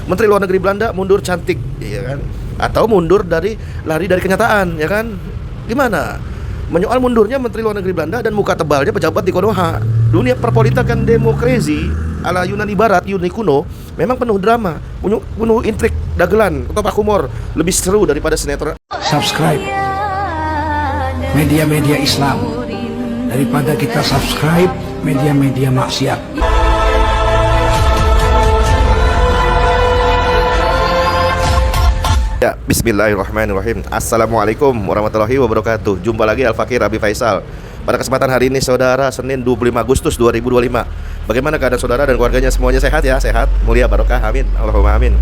Menteri Luar Negeri Belanda mundur cantik, ya kan? Atau mundur dari lari dari kenyataan, ya kan? Gimana? Menyoal mundurnya Menteri Luar Negeri Belanda dan muka tebalnya pejabat di Konoha. Dunia perpolitikan demokrasi ala Yunani Barat, Yunani kuno, memang penuh drama, penuh intrik, dagelan, topak humor, lebih seru daripada sinetron. Subscribe media-media Islam daripada kita subscribe media-media maksiat. Ya, bismillahirrahmanirrahim. Assalamualaikum warahmatullahi wabarakatuh. Jumpa lagi Al-Fakir Abi Faisal. Pada kesempatan hari ini saudara, Senin 25 Agustus 2025. Bagaimana keadaan saudara dan keluarganya? Semuanya sehat ya? Sehat, mulia, barokah, amin. Allahumma amin.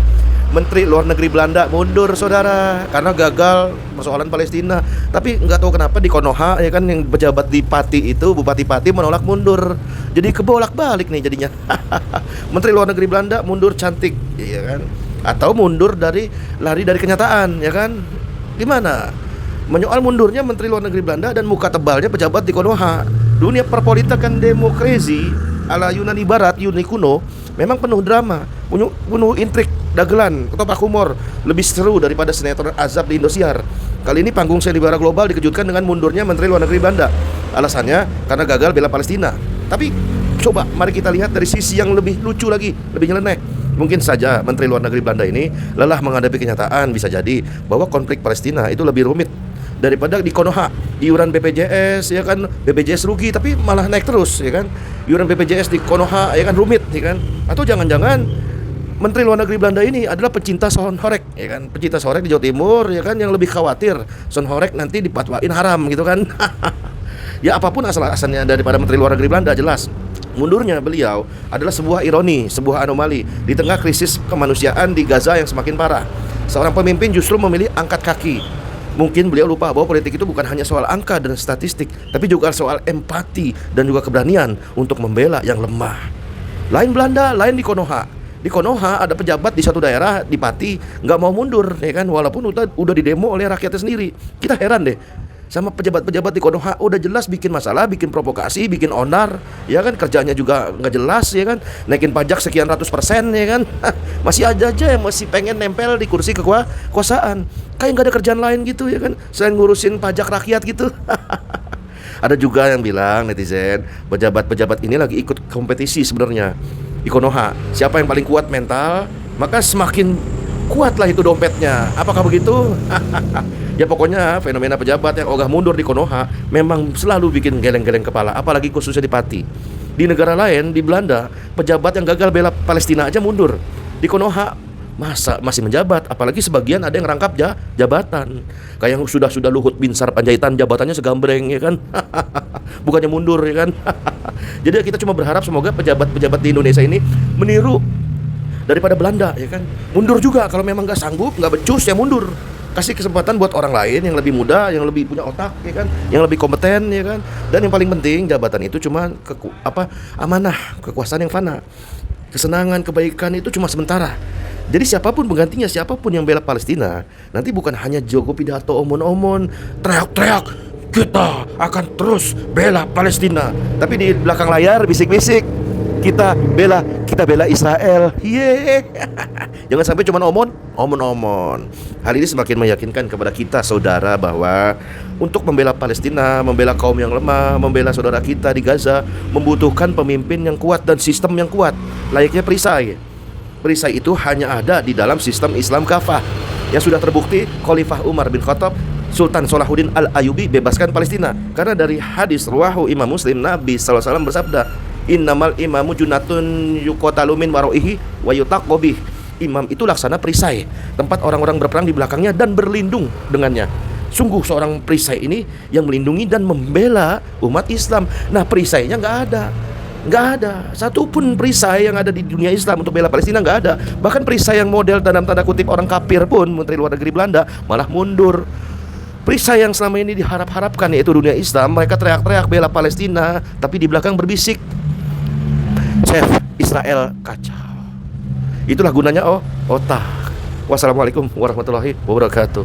Menteri Luar Negeri Belanda mundur saudara karena gagal persoalan Palestina. Tapi nggak tahu kenapa di Konoha, ya kan, yang pejabat di Pati itu, Bupati Pati menolak mundur. Jadi kebolak-balik nih jadinya. Menteri Luar Negeri Belanda mundur cantik, ya kan? Atau mundur dari lari dari kenyataan, ya kan? Gimana? Menyoal mundurnya Menteri Luar Negeri Belanda dan muka tebalnya pejabat di Konoha. Dunia perpolitikan demokrasi ala Yunani Barat, Yunani kuno, memang penuh drama, penuh intrik, dagelan, topak humor, lebih seru daripada sinetron azab di Indosiar. Kali ini panggung seliwara global dikejutkan dengan mundurnya Menteri Luar Negeri Belanda. Alasannya karena gagal bela Palestina. Tapi coba mari kita lihat dari sisi yang lebih lucu lagi, lebih nyeleneh. Mungkin saja Menteri Luar Negeri Belanda ini lelah menghadapi kenyataan, bisa jadi bahwa konflik Palestina itu lebih rumit daripada di Konoha. Iuran BPJS, ya kan, BPJS rugi tapi malah naik terus, ya kan. Iuran BPJS di Konoha, ya kan, rumit, ya kan. Atau jangan-jangan Menteri Luar Negeri Belanda ini adalah pecinta Son Horek, ya kan, pecinta Son Horek di Jawa Timur, ya kan, yang lebih khawatir Son Horek nanti dipatwain haram gitu kan. Ya apapun asal-asalnya daripada Menteri Luar Negeri Belanda, jelas mundurnya beliau adalah sebuah ironi, sebuah anomali di tengah krisis kemanusiaan di Gaza yang semakin parah. Seorang pemimpin justru memilih angkat kaki. Mungkin beliau lupa bahwa politik itu bukan hanya soal angka dan statistik, tapi juga soal empati dan juga keberanian untuk membela yang lemah. Lain Belanda, lain di Konoha. Di Konoha ada pejabat di satu daerah di Pati nggak mau mundur, ya kan, walaupun udah didemo oleh rakyatnya sendiri. Kita heran deh sama pejabat-pejabat di Konoha, udah jelas bikin masalah, bikin provokasi, bikin onar, ya kan, kerjanya juga nggak jelas, ya kan, naikin pajak sekian ratus %, ya kan. Masih aja yang masih pengen nempel di kursi kekuasaan, kayak nggak ada kerjaan lain gitu, ya kan, selain ngurusin pajak rakyat gitu. Ada juga yang bilang, netizen, pejabat-pejabat ini lagi ikut kompetisi sebenarnya di Konoha. Siapa yang paling kuat mental, maka semakin kuatlah itu dompetnya. Apakah begitu? Ya pokoknya fenomena pejabat yang ogah mundur di Konoha memang selalu bikin geleng-geleng kepala, apalagi khususnya di Pati. Di negara lain, di Belanda, pejabat yang gagal bela Palestina aja mundur. Di Konoha masa masih menjabat, apalagi sebagian ada yang rangkap jabatan. Kayak yang sudah Luhut Binsar Panjaitan, jabatannya segambreng, ya kan. Bukannya mundur, ya kan. Jadi kita cuma berharap semoga pejabat-pejabat di Indonesia ini meniru daripada Belanda, ya kan. Mundur juga kalau memang nggak sanggup, nggak becus, ya mundur. Kasih kesempatan buat orang lain yang lebih muda, yang lebih punya otak, ya kan, yang lebih kompeten, ya kan. Dan yang paling penting, jabatan itu cuma amanah, kekuasaan yang fana. Kesenangan, kebaikan itu cuma sementara. Jadi siapapun penggantinya, siapapun yang bela Palestina, nanti bukan hanya Joko pidato omon-omon, teriak-teriak, kita akan terus bela Palestina, tapi di belakang layar bisik-bisik, kita bela Israel. Yeay. Jangan sampai cuma omon-omon. Hal ini semakin meyakinkan kepada kita saudara bahwa untuk membela Palestina, membela kaum yang lemah, membela saudara kita di Gaza membutuhkan pemimpin yang kuat dan sistem yang kuat. Layaknya perisai. Perisai itu hanya ada di dalam sistem Islam kafah yang sudah terbukti Khalifah Umar bin Khattab, Sultan Salahuddin Al-Ayyubi bebaskan Palestina. Karena dari hadis riwayat Imam Muslim, Nabi SAW bersabda, innamal imamu junatun yuqatalu min waraihi wa yutaqabih. Imam itu laksana perisai, tempat orang-orang berperang di belakangnya dan berlindung dengannya. Sungguh seorang perisai ini yang melindungi dan membela umat Islam. Nah, perisainya nggak ada satupun perisai yang ada di dunia Islam untuk bela Palestina, nggak ada. Bahkan perisai yang model dalam tanda kutip orang kafir pun, Menteri Luar Negeri Belanda, malah mundur. Perisai yang selama ini diharap-harapkan yaitu dunia Islam, mereka teriak-teriak bela Palestina, tapi di belakang berbisik, Chef Israel kacau. Itulah gunanya otak. Wassalamualaikum warahmatullahi wabarakatuh.